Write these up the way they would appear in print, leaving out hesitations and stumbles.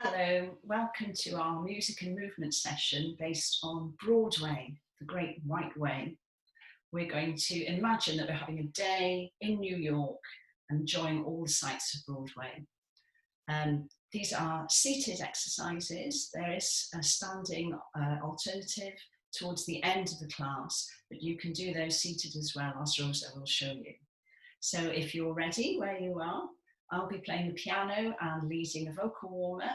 Hello, welcome to our music and movement session based on Broadway, the Great White Way. We're going to imagine that we're having a day in New York and enjoying all the sights of Broadway. These are seated exercises. There is a standing alternative towards the end of the class, but you can do those seated as well, as Rosa will show you. So if you're ready where you are, I'll be playing the piano and leading a vocal warm-up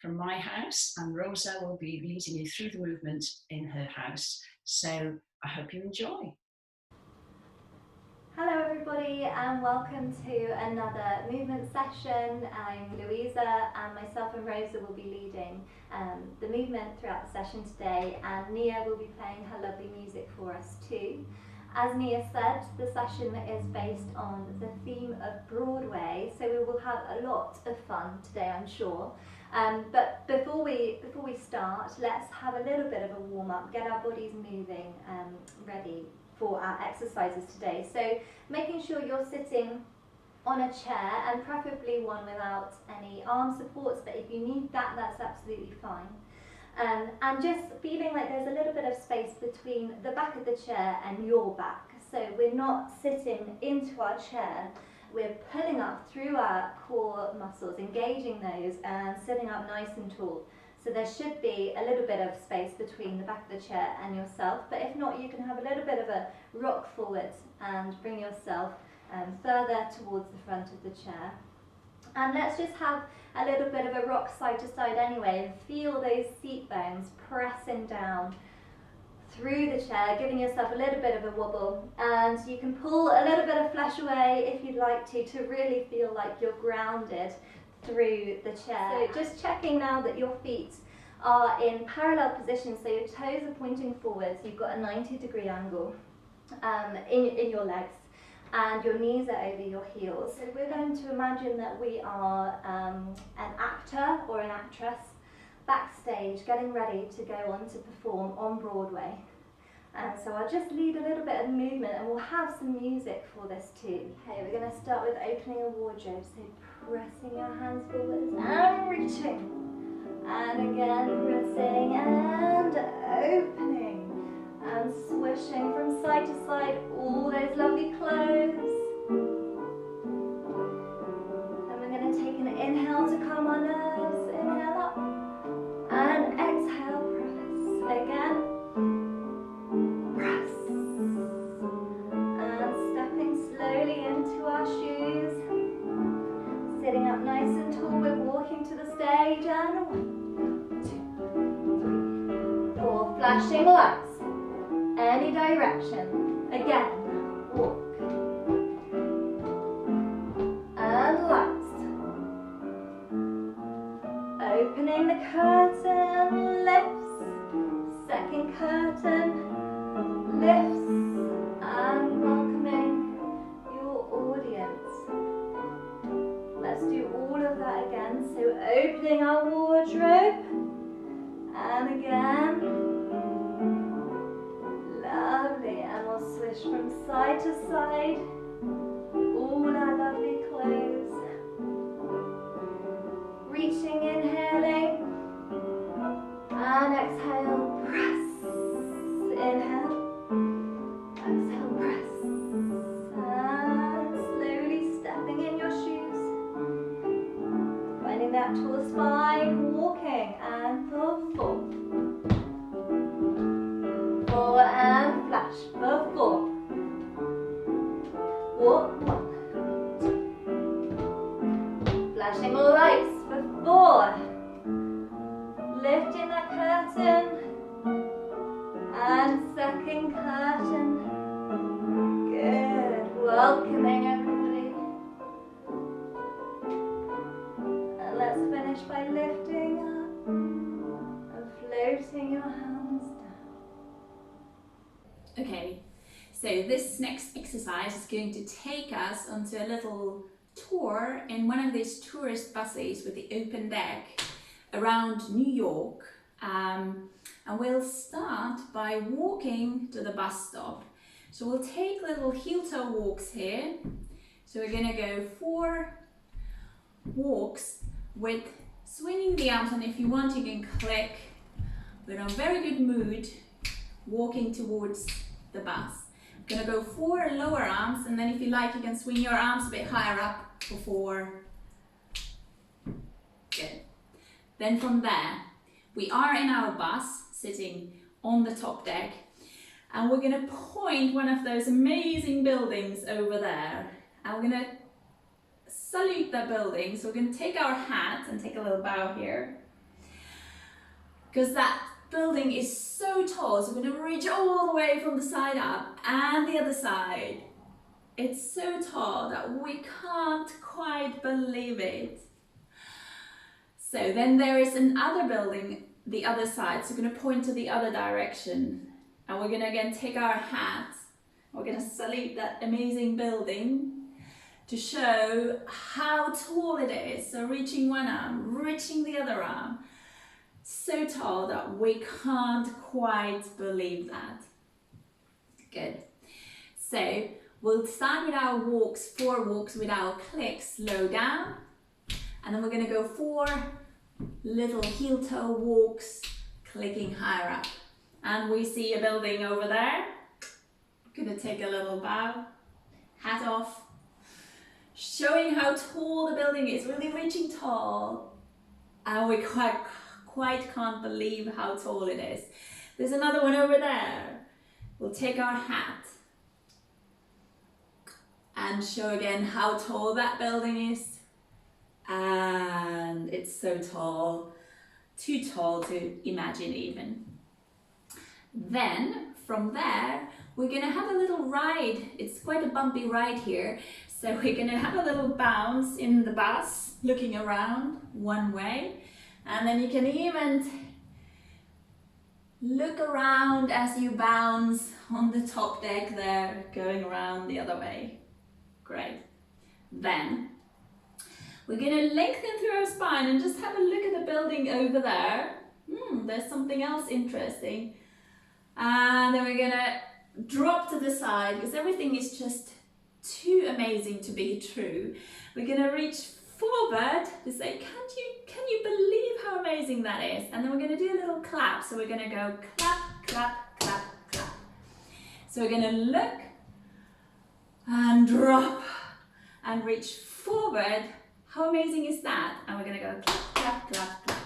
from my house, and Rosa will be leading you through the movement in her house. So I hope you enjoy. Hello everybody and welcome to another movement session. I'm Louisa and myself and Rosa will be leading the movement throughout the session today, and Nia will be playing her lovely music for us too. As Nia said, the session is based on the theme of Broadway, so we will have a lot of fun today, I'm sure. But before we start, let's have a little bit of a warm-up, get our bodies moving, ready for our exercises today. So making sure you're sitting on a chair, and preferably one without any arm supports, but if you need that, that's absolutely fine. And just feeling like there's a little bit of space between the back of the chair and your back. So we're not sitting into our chair, we're pulling up through our core muscles, engaging those and sitting up nice and tall. So there should be a little bit of space between the back of the chair and yourself, but if not, you can have a little bit of a rock forward and bring yourself further towards the front of the chair. And let's just have a little bit of a rock side to side anyway, and feel those seat bones pressing down through the chair, giving yourself a little bit of a wobble. And you can pull a little bit of flesh away if you'd like to really feel like you're grounded through the chair. So just checking now that your feet are in parallel positions, so your toes are pointing forwards, you've got a 90-degree angle in your legs, and your knees are over your heels. So we're going to imagine that we are an actor or an actress backstage getting ready to go on to perform on Broadway. And so I'll just lead a little bit of movement, and we'll have some music for this too. Okay, we're going to start with opening a wardrobe, so pressing your hands forwards and reaching. And again, pressing and opening. And swishing from side to side, all those lovely clothes. And we're going to take an inhale to calm our nerves. Inhale up. And exhale, press. Again. Press. And stepping slowly into our shoes. Sitting up nice and tall, we're walking to the stage. And 1, 2, 3, 4. Flashing lights. Any direction. Again, walk. And lights. Opening the curtain, lifts. Second curtain, lifts. And welcoming your audience. Let's do all of that again. So opening our wardrobe. And again. Lovely, and we'll swish from side to side, all our lovely clothes. Reaching, inhaling, and exhale, press. Inhale, exhale, press. And slowly stepping in your shoes. Finding that tall spine, walking, and for 4. 4 and flash for 4. Walk 1. Flashing lights for 4. Lifting that curtain. And second curtain. Good. Welcoming everybody. And let's finish by lifting up and floating your hands down. Okay, so this next exercise is going to take us onto a little tour in one of these tourist buses with the open deck around New York. And we'll start by walking to the bus stop. So we'll take little heel-toe walks here. So we're going to go 4 walks with swinging the arms, and if you want, you can click. We're in a very good mood, walking towards the bus. I'm gonna go 4 lower arms, and then if you like, you can swing your arms a bit higher up for 4. Good. Then from there, we are in our bus, sitting on the top deck, and we're gonna point one of those amazing buildings over there, and we're gonna salute that building. So we're gonna take our hat and take a little bow here, because that building is so tall, so we're gonna reach all the way from the side up and the other side. It's so tall that we can't quite believe it. So then there is another building the other side, so we're going to point to the other direction, and we're going to again take our hats, we're going to salute that amazing building to show how tall it is. So reaching one arm, reaching the other arm, so tall that we can't quite believe that. Good. So we'll start with our walks, 4 walks with our clicks, slow down, and then we're going to go 4 little heel toe walks, clicking higher up. And we see a building over there. I'm going to take a little bow, hat off, showing how tall the building is, really reaching tall, and we quite can't believe how tall it is. There's another one over there. We'll take our hat and show again how tall that building is, and it's so tall, too tall to imagine even. Then from there we're gonna have a little ride. It's quite a bumpy ride here, so we're gonna have a little bounce in the bus, looking around one way, and then you can even look around as you bounce on the top deck there, going around the other way. Great. Then we're gonna lengthen through our spine and just have a look at the building over there. There's something else interesting. And then we're gonna drop to the side, because everything is just too amazing to be true. We're gonna reach forward to say, can you believe how amazing that is? And then we're gonna do a little clap. So we're gonna go clap, clap, clap, clap. So we're gonna look and drop and reach forward. How amazing is that? And we're gonna go clap, clap, clap, clap.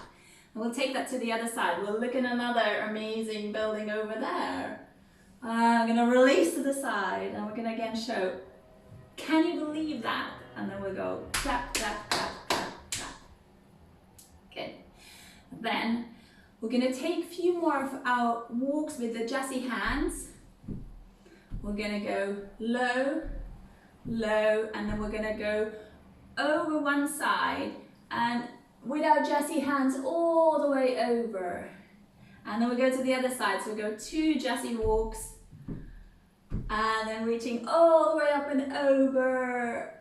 And we'll take that to the other side. We'll look at another amazing building over there. I'm gonna release to the side, and we're gonna again show, can you believe that? And then we'll go clap, clap, clap, clap, clap. Good. Then we're gonna take a few more of our walks with the jazzy hands. We're gonna go low, low, and then we're gonna go over one side, and with our jazzy hands all the way over. And then we go to the other side, so we go 2 jazzy walks, and then reaching all the way up and over.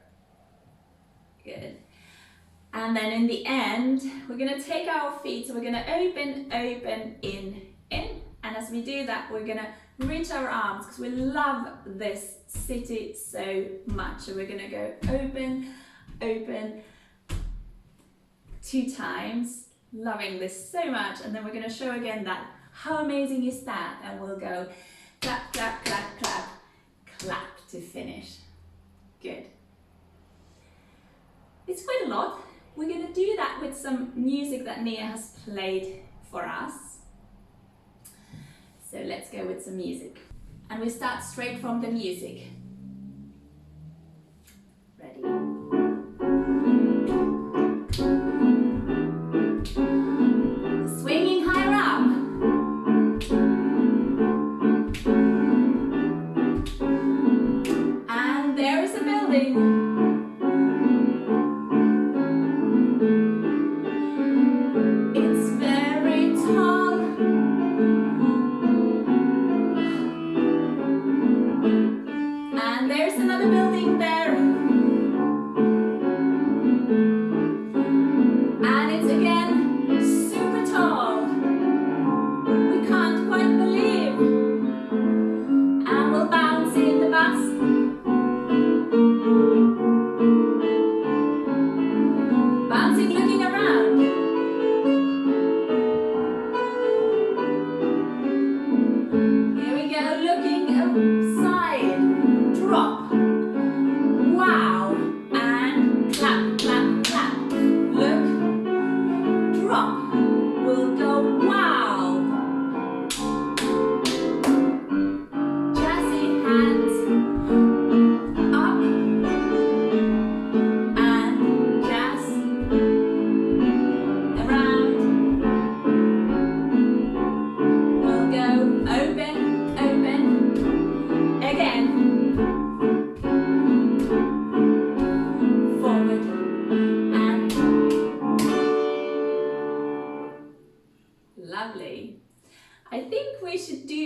Good. And then in the end, we're gonna take our feet, so we're gonna open, open, in. And as we do that, we're gonna reach our arms, because we love this city so much. So we're gonna go open, open, 2 times, loving this so much. And then we're gonna show again that, how amazing is that? And we'll go clap, clap, clap, clap, clap to finish. Good. It's quite a lot. We're gonna do that with some music that Nia has played for us. So let's go with some music. And we start straight from the music. Ready? Swinging higher up. And there is a building. It's very tall. And there's another building there. And it's again super tall. We can't quite believe. And we'll bounce in the bus.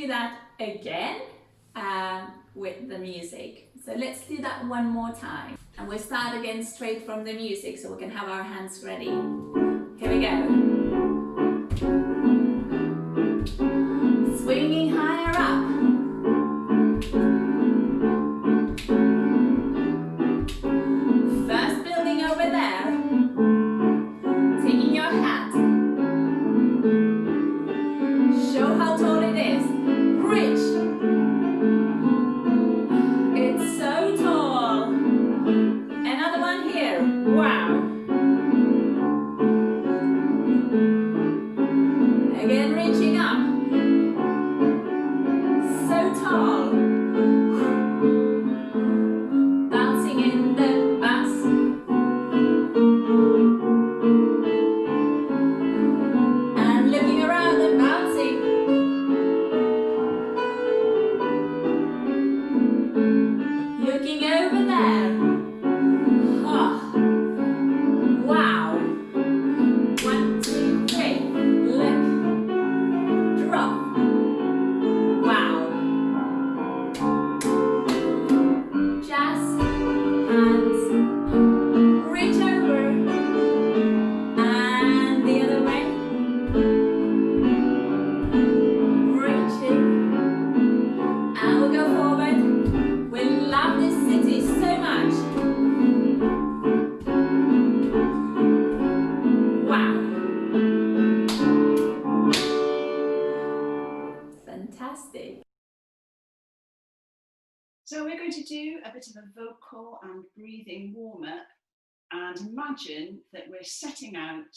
do that again with the music. So let's do that one more time. And we'll start again straight from the music so we can have our hands ready. Here we go. Swinging higher up. First building over there. Taking your hat. Show how tall it is. Reach. It's so tall. Another one here. Wow. Again, reaching up. So tall. Bouncing in the bus. And looking around and bouncing. Looking over there. Oh. Wow. 1, 2, 3. Look. Drop. Wow. Just hands. Reach over. And the other way. Reaching. And we'll go forward. We love this city so much. Wow. Fantastic. So we're going to do a bit of a vocal and breathing warm-up, and imagine that we're setting out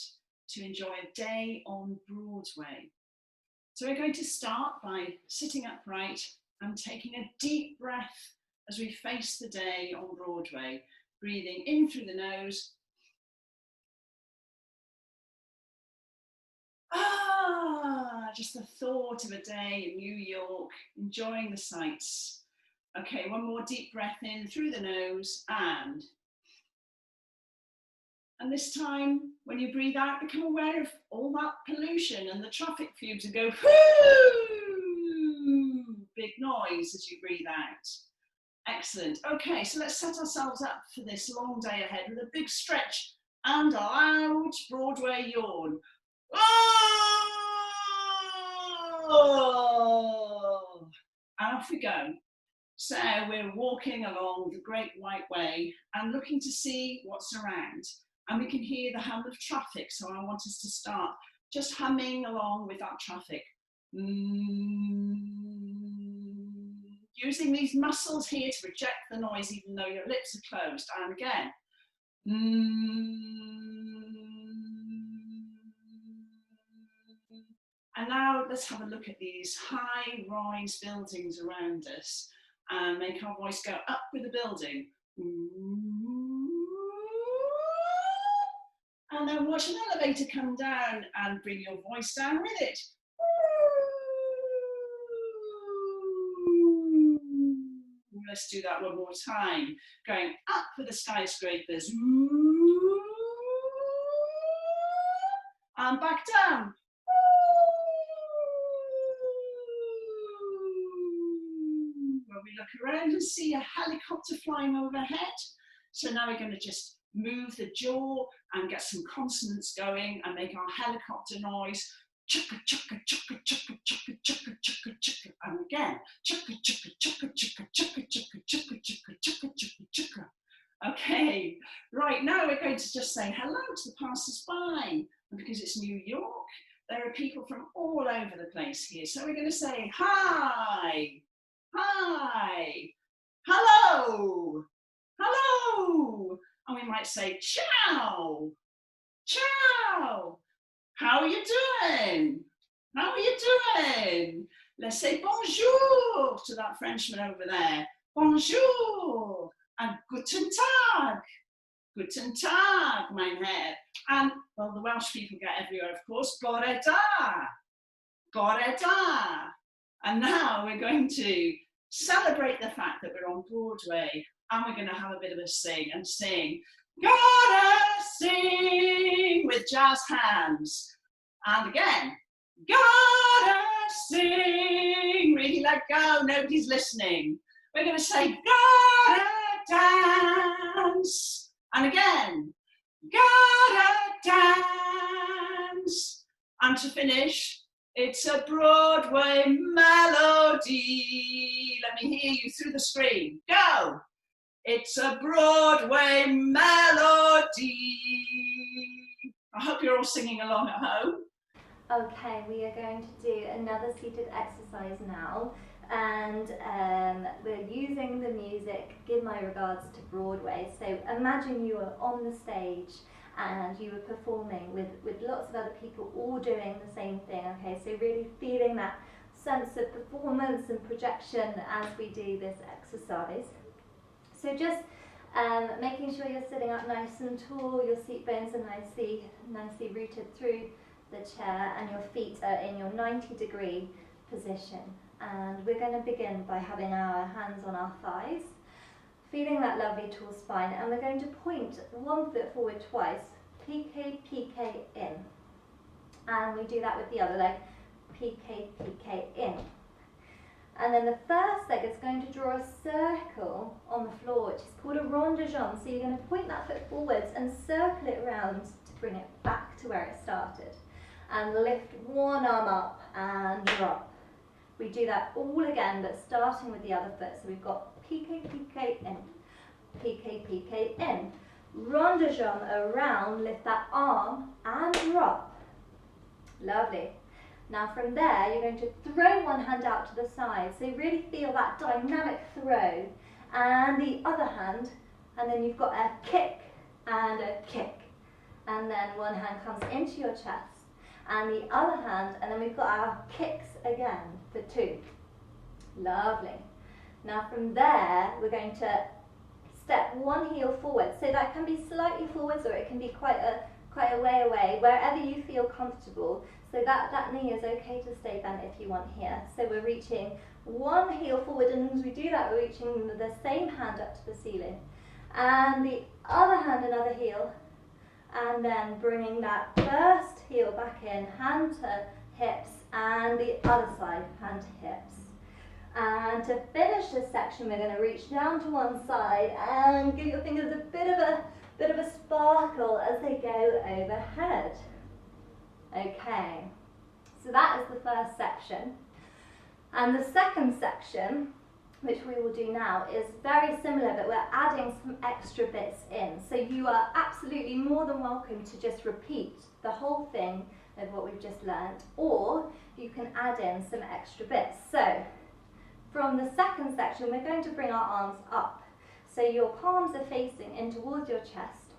to enjoy a day on Broadway. So we're going to start by sitting upright and taking a deep breath as we face the day on Broadway, breathing in through the nose. Just the thought of a day in New York, enjoying the sights. Okay, one more deep breath in through the nose, and this time, when you breathe out, become aware of all that pollution and the traffic fumes and go, whoo! Big noise as you breathe out. Excellent. Okay, so let's set ourselves up for this long day ahead with a big stretch and a loud Broadway yawn. Oh! And off we go. So we're walking along the Great White Way and looking to see what's around. And we can hear the hum of traffic. So I want us to start just humming along with that traffic. Using these muscles here to project the noise even though your lips are closed. And again. And now let's have a look at these high-rise buildings around us and make our voice go up with the building. And then watch an elevator come down and bring your voice down with it. Let's do that one more time. Going up with the skyscrapers. And back down. Well, we look around and see a helicopter flying overhead. So now we're going to just move the jaw and get some consonants going and make our helicopter noise. Chukka, chukka, chukka, chukka, chukka, chukka, chukka, chukka. And again, chukka, chukka, chukka, chukka, chukka, chukka, chukka, chukka, chukka, chukka, chukka. Okay, right, now we're going to just say hello to the passers-by. And because it's New York, there are people from all over the place here. So we're going to say hi, hi, hello, hello. And we might say ciao, ciao. How are you doing? How are you doing? Let's say bonjour to that Frenchman over there. Bonjour and guten Tag. Guten Tag, mein Herr. And, well, the Welsh people get everywhere, of course. Bore da. Bore da. And now we're going to celebrate the fact that we're on Broadway and we're going to have a bit of a sing and sing. Gotta sing with jazz hands. And again, gotta sing, really let go, nobody's listening. We're going to say, gotta dance. And again, gotta dance. And to finish, it's a Broadway melody. Let me hear you through the screen. Go. It's a Broadway melody. I hope you're all singing along at home. Okay, we are going to do another seated exercise now, and we're using the music Give My Regards to Broadway. So imagine you were on the stage and you were performing with lots of other people all doing the same thing. Okay, so really feeling that sense of performance and projection as we do this exercise. So just making sure you're sitting up nice and tall, your seat bones are nicely rooted through the chair, and your feet are in your 90-degree position. And we're going to begin by having our hands on our thighs, feeling that lovely tall spine, and we're going to point one foot forward twice, PK, PK in. And we do that with the other leg, PK, PK in. And then the first leg is going to draw a circle on the floor, which is called a rond de jambe. So you're going to point that foot forwards and circle it around to bring it back to where it started. And lift one arm up and drop. We do that all again, but starting with the other foot. So we've got PK, PK in, PK, PK in. Rond de jambe around, lift that arm and drop. Lovely. Now from there, you're going to throw one hand out to the side. So really feel that dynamic throw. And the other hand, and then you've got a kick and a kick. And then one hand comes into your chest. And the other hand, and then we've got our kicks again for 2. Lovely. Now from there, we're going to step one heel forward. So that can be slightly forwards, or it can be quite a way away, wherever you feel comfortable. So that knee is okay to stay bent if you want here. So we're reaching one heel forward, and as we do that, we're reaching the same hand up to the ceiling. And the other hand, another heel. And then bringing that first heel back in, hand to hips, and the other side, hand to hips. And to finish this section, we're going to reach down to one side and give your fingers a bit of a sparkle as they go overhead. Okay, so that is the first section. And the second section, which we will do now, is very similar, but we're adding some extra bits in. So you are absolutely more than welcome to just repeat the whole thing of what we've just learned, or you can add in some extra bits. So from the second section, we're going to bring our arms up. So your palms are facing in towards your chest.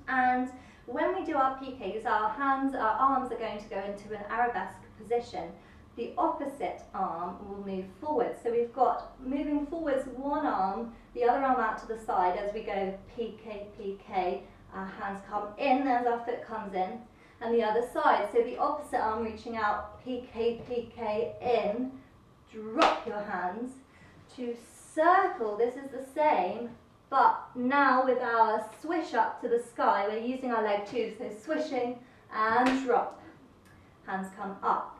And when we do our PKs, our arms are going to go into an arabesque position. The opposite arm will move forward. So we've got moving forwards one arm, the other arm out to the side as we go PK, PK. Our hands come in as our foot comes in, and the other side. So the opposite arm reaching out, PK, PK in. Drop your hands to circle. This is the same, but now with our swish up to the sky, we're using our leg too. So swishing and drop. Hands come up.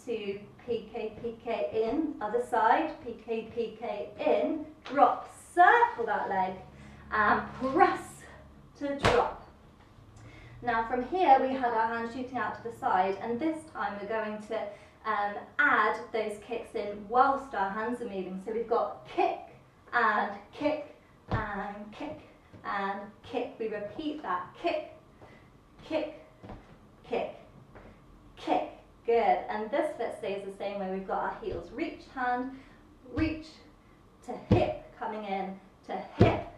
To PK, PK in, other side, PK, PK in, drop, circle that leg, and press to drop. Now from here we had our hands shooting out to the side, and this time we're going to add those kicks in whilst our hands are moving. So we've got kick, and kick, and kick, and kick. We repeat that, kick, kick, kick, kick. Good, and this bit stays the same way. We've got our heels. Reach hand, reach to hip, coming in to hip.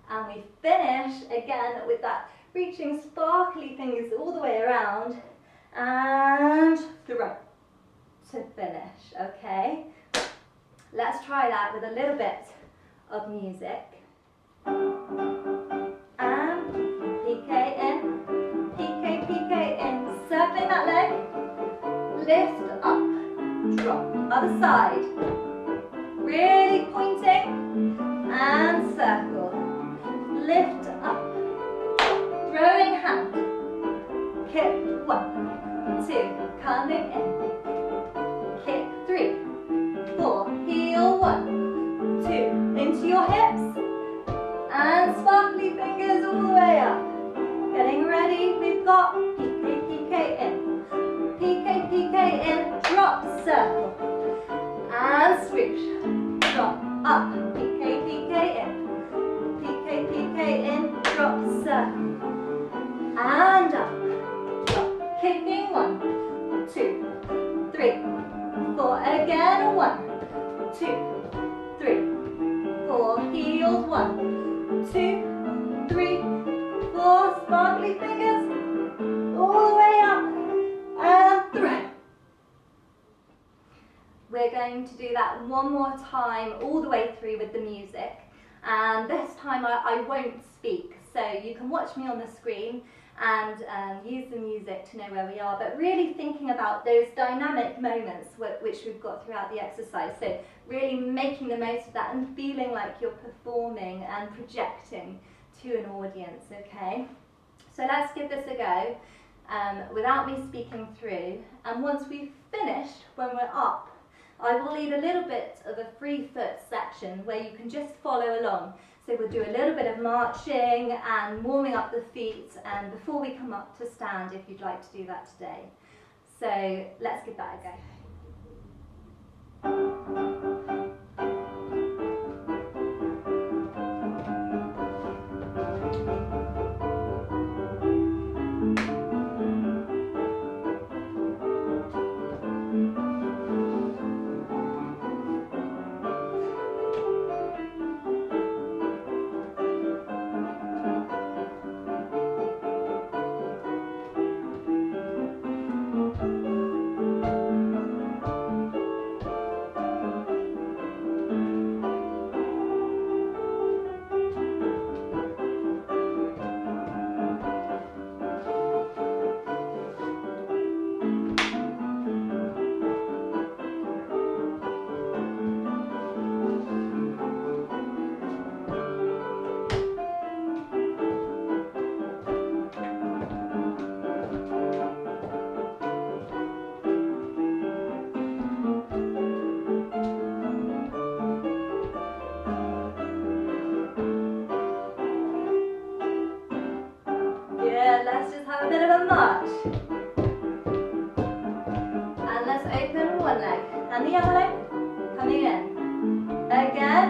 And we finish again with that reaching sparkly fingers all the way around and throw to finish, okay? Let's try that with a little bit of music. And PK in, PK, PK in, circling that leg. Lift up, drop, other side, really pointing, and circle, lift up, throwing hand, kick, 1, 2, coming in, drop, circle, and up, drop, kicking, 1, 2, 3, 4, again, 1, 2, 3, 4, heels, 1, 2, 3, 4, sparkly fingers, all the way up, and through. We're going to do that one more time, all the way through with the music. And this time I won't speak, so you can watch me on the screen and use the music to know where we are, but really thinking about those dynamic moments which we've got throughout the exercise. So really making the most of that and feeling like you're performing and projecting to an audience, okay? So let's give this a go without me speaking through. And once we've finished, when we're up, I will lead a little bit of a free foot section where you can just follow along. So we'll do a little bit of marching and warming up the feet before we come up to stand, if you'd like to do that today. So let's give that a go. Let's just have a bit of a march. And let's open one leg. And the other leg coming in. Again.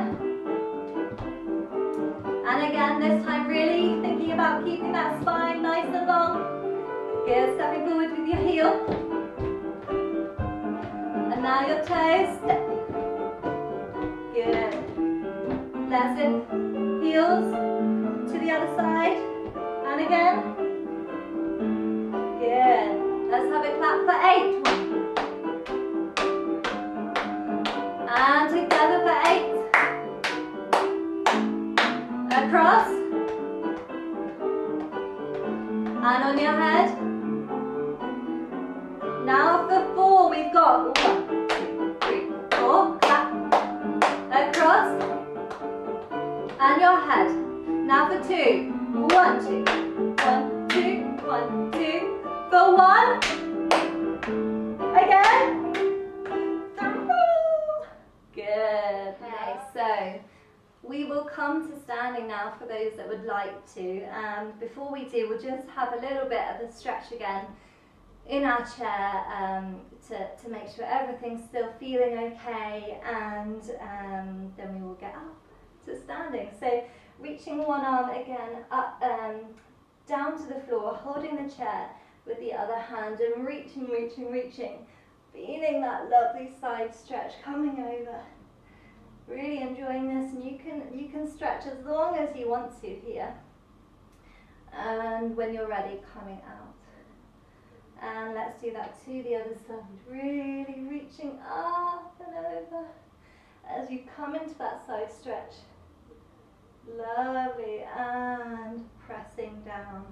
And again, this time really thinking about keeping that spine nice and long. Good, stepping forward with your heel. And now your toes. Step. Good. That's it. Heels to the other side. And again. Good. Let's have a clap for 8. And together for 8. Across. And on your head. Now for 4, we've got 1, 2, 3, 4. Clap. Across. And your head. Now for 2. 1, 2. 1, 2. 1, 2. For 1. Again. 3. Good. Okay, so we will come to standing now for those that would like to. Before we do, we'll just have a little bit of a stretch again in our chair to make sure everything's still feeling okay, and then we will get up to standing. So reaching one arm again up, down to the floor, holding the chair with the other hand and reaching, feeling that lovely side stretch coming over. Really enjoying this, and you can stretch as long as you want to here. And when you're ready, coming out. And let's do that to the other side. Really reaching up and over as you come into that side stretch. Lovely, and pressing down.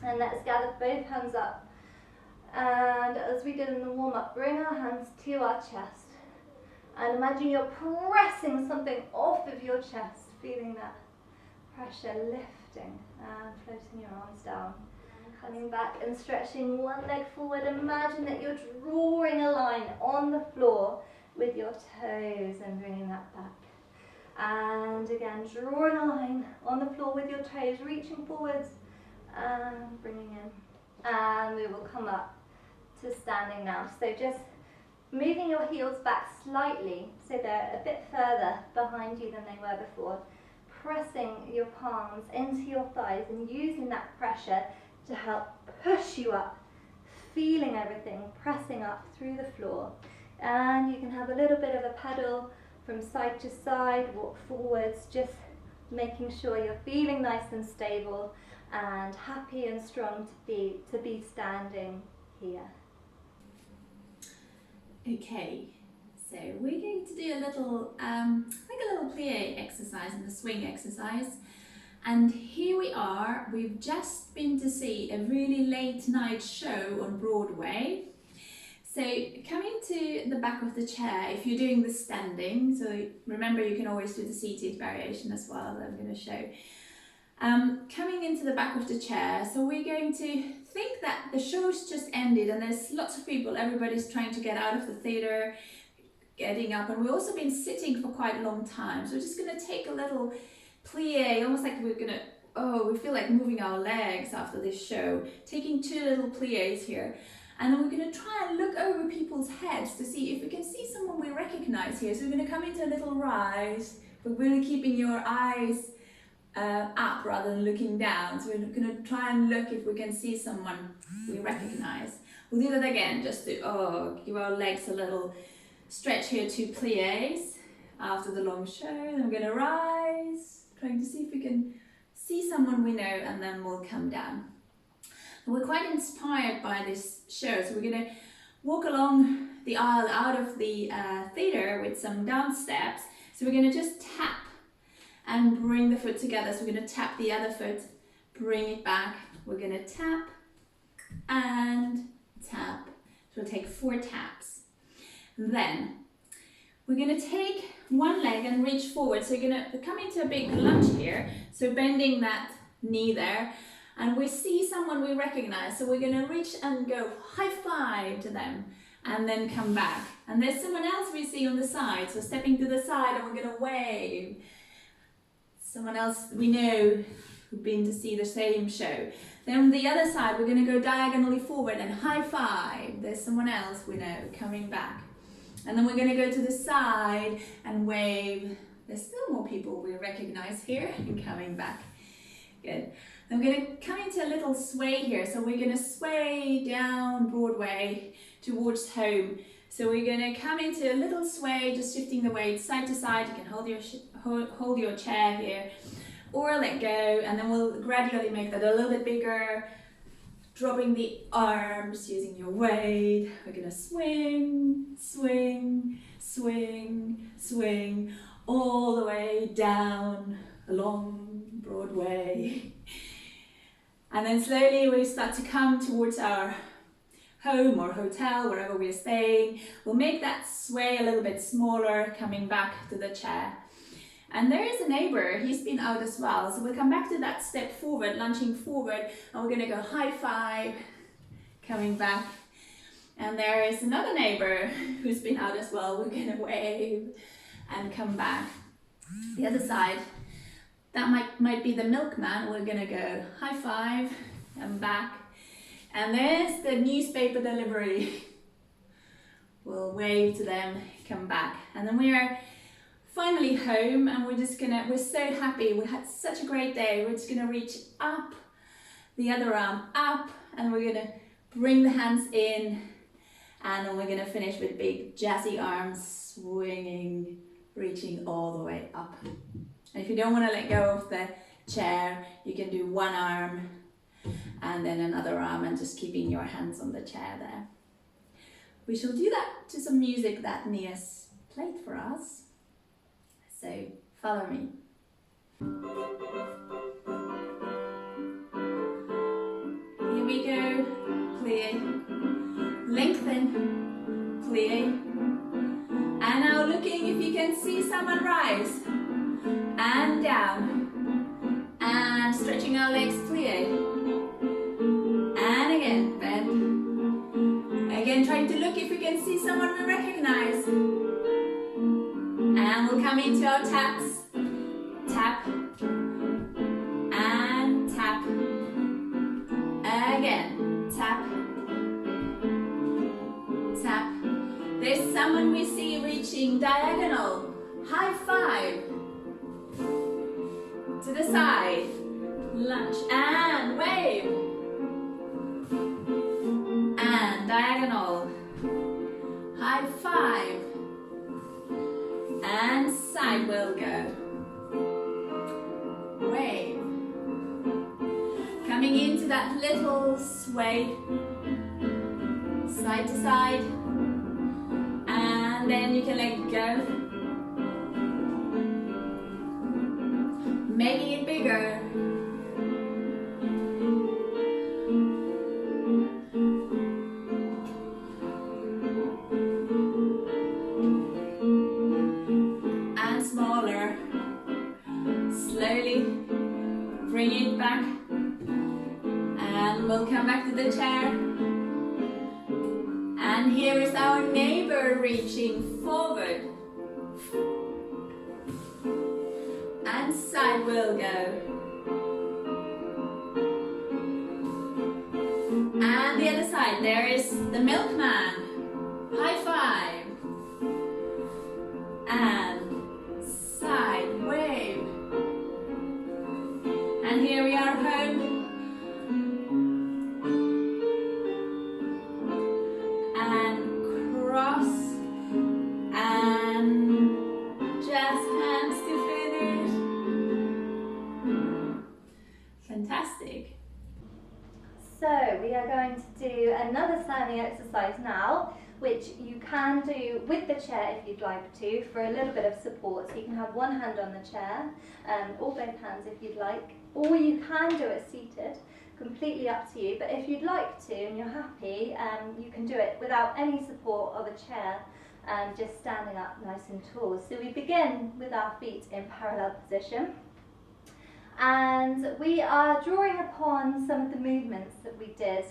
And let's gather both hands up. And as we did in the warm-up, bring our hands to our chest. And imagine you're pressing something off of your chest, feeling that pressure lifting and floating your arms down. And coming back and stretching one leg forward. Imagine that you're drawing a line on the floor with your toes and bringing that back. And again, drawing a line on the floor with your toes, reaching forwards and bringing in. And we will come up to standing now. So just moving your heels back slightly so they're a bit further behind you than they were before. pressing your palms into your thighs and using that pressure to help push you up, feeling everything pressing up through the floor. And you can have a little bit of a pedal from side to side, walk forwards, just making sure you're feeling nice and stable and happy and strong to be standing here. Okay, so we're going to do a little, like a little plie exercise and a swing exercise. And here we are, we've just been to see a really late night show on Broadway. So coming to the back of the chair, if you're doing the standing, so remember you can always do the seated variation as well that I'm going to show. Coming into the back of the chair, so we're going to think that the show's just ended and there's lots of people, everybody's trying to get out of the theatre, getting up, and we've also been sitting for quite a long time. So we're just going to take a little plie, almost like we're going to, we feel like moving our legs after this show, taking 2 little plies here. And then we're going to try and look over people's heads to see if we can see someone we recognize here. So we're going to come into a little rise, but really keeping your eyes up rather than looking down. So we're going to try and look if we can see someone we recognize. We'll do that again, just to give our legs a little stretch here, 2 plies after the long show. Then we're going to rise, trying to see if we can see someone we know, and then we'll come down. And we're quite inspired by this show, so we're going to walk along the aisle out of the theatre with some dance steps. So we're going to just tap and bring the foot together. So we're going to tap the other foot, bring it back. We're going to tap and tap. So we'll take 4 taps. Then we're going to take one leg and reach forward. So you're going to come into a big lunge here. So bending that knee there. And we see someone we recognize, so we're going to reach and go high five to them and then come back. And there's someone else we see on the side, so stepping to the side and we're going to wave. Someone else we know who've been to see the same show. Then on the other side, we're going to go diagonally forward and high five. There's someone else we know coming back. And then we're going to go to the side and wave. There's still more people we recognize here and coming back. Good. I'm going to come into a little sway here. So we're going to sway down Broadway towards home. So we're going to come into a little sway, just shifting the weight side to side. You can hold your chair here or let go, and then we'll gradually make that a little bit bigger, dropping the arms, using your weight. We're going to swing, swing, swing, swing, all the way down along Broadway. And then slowly we start to come towards our home or hotel, wherever we're staying. We'll make that sway a little bit smaller, coming back to the chair. And there is a neighbor, he's been out as well. So we'll come back to that step forward, lunging forward, and we're going to go high five, coming back. And there is another neighbor who's been out as well. We're going to wave and come back. The other side. That might be the milkman. We're gonna go high five and back. And there's the newspaper delivery. We'll wave to them, come back. And then we are finally home, and we're so happy. We had such a great day. We're just gonna reach up, the other arm up, and we're gonna bring the hands in, and then we're gonna finish with big jazzy arms swinging, reaching all the way up. And if you don't want to let go of the chair, you can do one arm and then another arm, and just keeping your hands on the chair there. We shall do that to some music that Nia's played for us. So follow me. Here we go. Plie, lengthen, plie. And now looking if you can see someone rise. And down, and stretching our legs, plie, and again, bend, again trying to look if we can see someone we recognize, and we'll come into our taps, tap, and tap, again, tap, tap. There's someone we see reaching diagonal, high five. to the side, lunge and wave, and diagonal, high five, and side will go, wave, coming into that little sway, side to side, and then you can let go, making it bigger. And smaller. Slowly bring it back. And we'll come back to the chair. And here is our neighbor reaching forward. And side will go. And the other side, there is the milkman. High five. And side wave. And here we are home. And cross. And just hands to finish. Fantastic. So we are going to do another standing exercise now, which you can do with the chair if you'd like to, for a little bit of support. So you can have one hand on the chair, or both hands if you'd like, or you can do it seated, completely up to you. But if you'd like to and you're happy, you can do it without any support of a chair, just standing up nice and tall. So we begin with our feet in parallel position. And we are drawing upon some of the movements that we did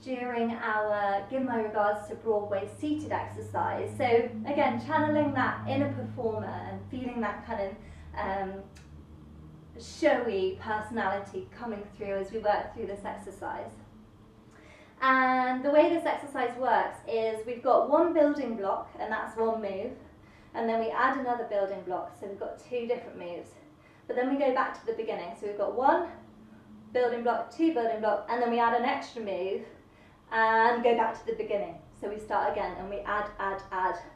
during our Give My Regards to Broadway seated exercise. So again, channeling that inner performer and feeling that kind of showy personality coming through as we work through this exercise. And the way this exercise works is we've got one building block, and that's one move, and then we add another building block, so we've got two different moves. But then we go back to the beginning. So we've got one building block, two building block, and then we add an extra move and go back to the beginning. So we start again and we add,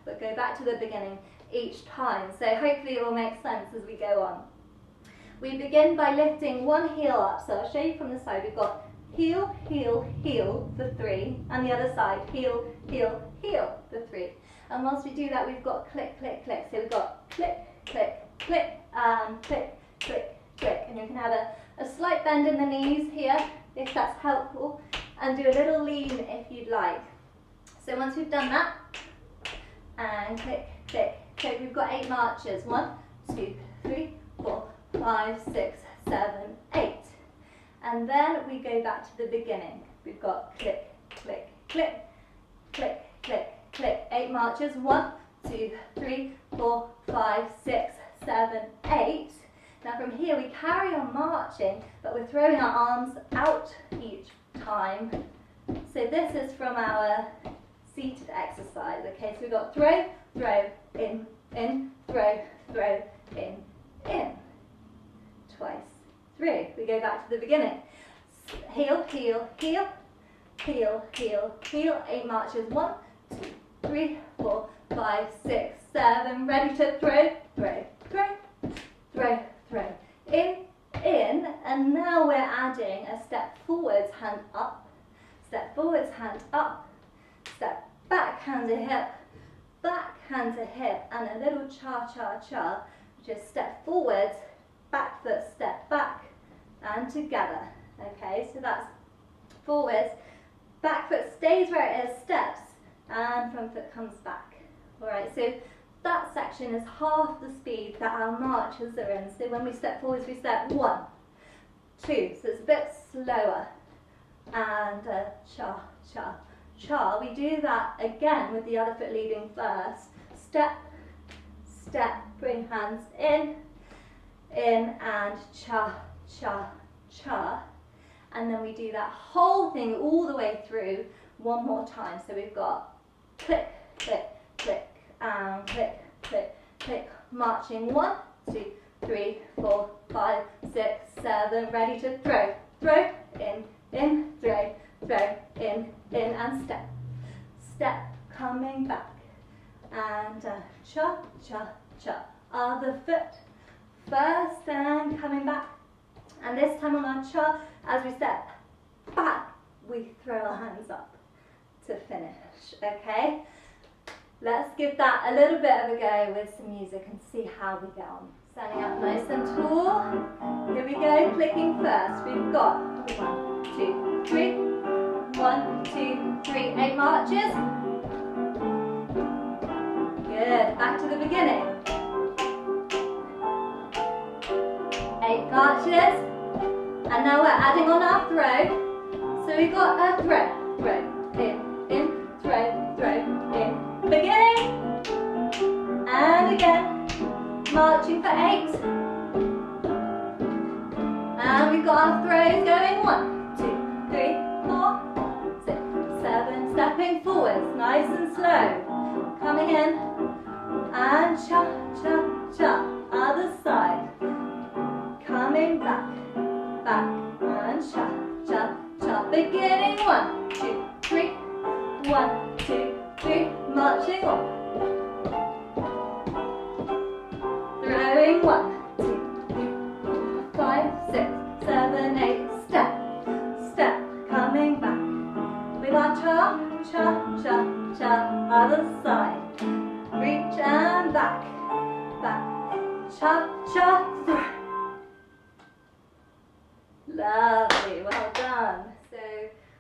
but go back to the beginning each time. So hopefully it will make sense as we go on. We begin by lifting one heel up. So I'll show you from the side. We've got heel, heel, heel for 3, and the other side, heel, heel, heel for 3. And whilst we do that, we've got click, click, click. So we've got click, click, click, and click, click, click. And you can have a slight bend in the knees here, if that's helpful, and do a little lean if you'd like. So once we've done that, and click, click, click, we've got 8 marches. 1, 2, 3, 4, 5, 6, 7, 8. And then we go back to the beginning. We've got click, click, click, click, click, click. 8 marches. 1, 2, 3, 4, 5, 6, 7, 8. Now from here we carry on marching, but we're throwing our arms out each time. So this is from our seated exercise. Okay, so we've got throw, throw, in, throw, throw, in. Twice through. We go back to the beginning. Heel, heel, heel, heel, heel, heel. 8 marches. 1, 2, 3, 4, 5, 6, 7. Ready to throw, throw, throw, throw, throw. In, and now we're adding a step forwards, hand up, step forwards, hand up, step back, hand to hip, back, hand to hip, and a little cha-cha-cha, which is step forwards, back foot, step back, and together. Okay, so that's forwards, back foot stays where it is, steps, and front foot comes back. Alright, so that section is half the speed that our marches are in. So when we step forwards, we step 1, 2, so it's a bit slower, and cha, cha, cha. We do that again with the other foot leading first. Step, step, bring hands in, and cha, cha, cha. And then we do that whole thing all the way through one more time. So we've got click, click, click, and click, click, click, marching 1, 2, 3, 4, 5, 6, 7. Ready to throw. Throw, in, throw, in, and step. Step, coming back. And cha, cha, cha. Other foot first and coming back. And this time on our cha, as we step back, we throw our hands up to finish, okay? Let's give that a little bit of a go with some music and see how we get on. Standing up nice and tall. Here we go, clicking first. We've got 1, 2, 3. 1, 2, 3. 8 marches. Good. Back to the beginning. 8 marches. And now we're adding on our throw. So we've got a throw, in, throw, in. Beginning. And again. Marching for 8. And we've got our throws going 1, 2, 3, 4, 6, 7. Stepping forwards, nice and slow. Coming in. And cha, cha, cha. Other side. Coming back, back. And cha, cha, cha. Beginning 1, 2, 3. 1, 2, 3. Marching on. Throwing 1, 2, 3, 4, 5, 6, 7, 8. Step, step, coming back. With our cha, cha, cha, cha. Other side. Reach and back, back. Cha, cha, throw. Lovely, well done. So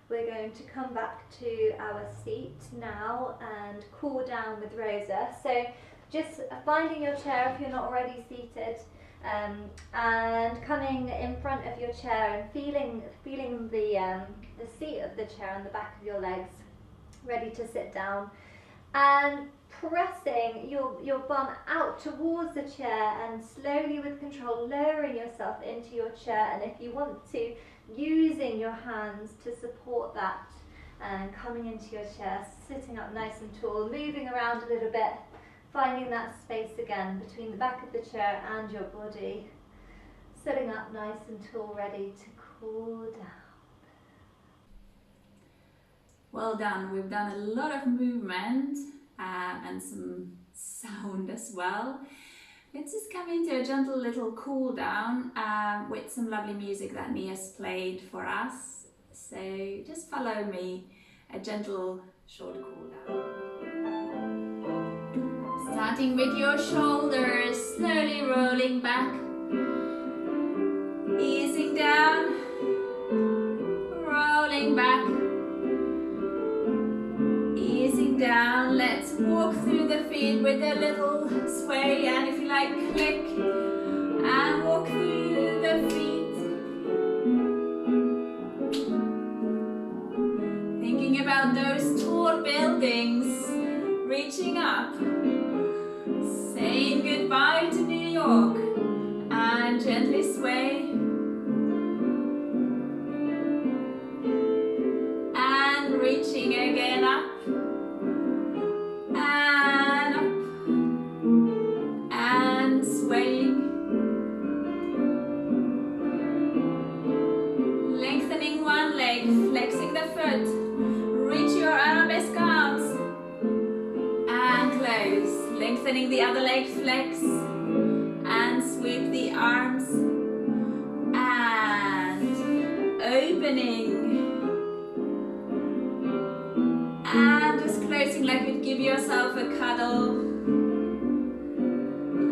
we're going to come back to our seat now and cool down with Rosa. So just finding your chair if you're not already seated, and coming in front of your chair and feeling the seat of the chair on the back of your legs, ready to sit down, and pressing your bum out towards the chair and slowly with control lowering yourself into your chair, and if you want to, using your hands to support that and coming into your chair, sitting up nice and tall, moving around a little bit, finding that space again between the back of the chair and your body, sitting up nice and tall, ready to cool down. Well done. We've done a lot of movement and some sound as well. Let's just come into a gentle little cool down with some lovely music that Nia's played for us. So just follow me, a gentle short cool down. Starting with your shoulders, slowly rolling back, easing down, rolling back, easing down. Let's walk through the feet with a little sway, and if you like, click and walk through the feet. Thinking about those tall buildings, reaching up, saying goodbye to New York, and gently sway. And reaching again up, and up, and swaying. Lengthening one leg, flexing the foot, reach your arabesque arms, and close. Lengthening the other leg, flex, and sweep the arms, and opening, and just closing like you'd give yourself a cuddle,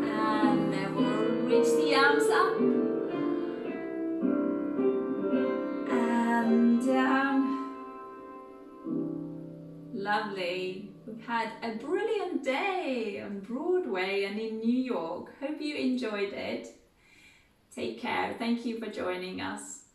and then we'll reach the arms up, and down. Lovely. We've had a brilliant day on Broadway and in New York. Hope you enjoyed it. Take care. Thank you for joining us.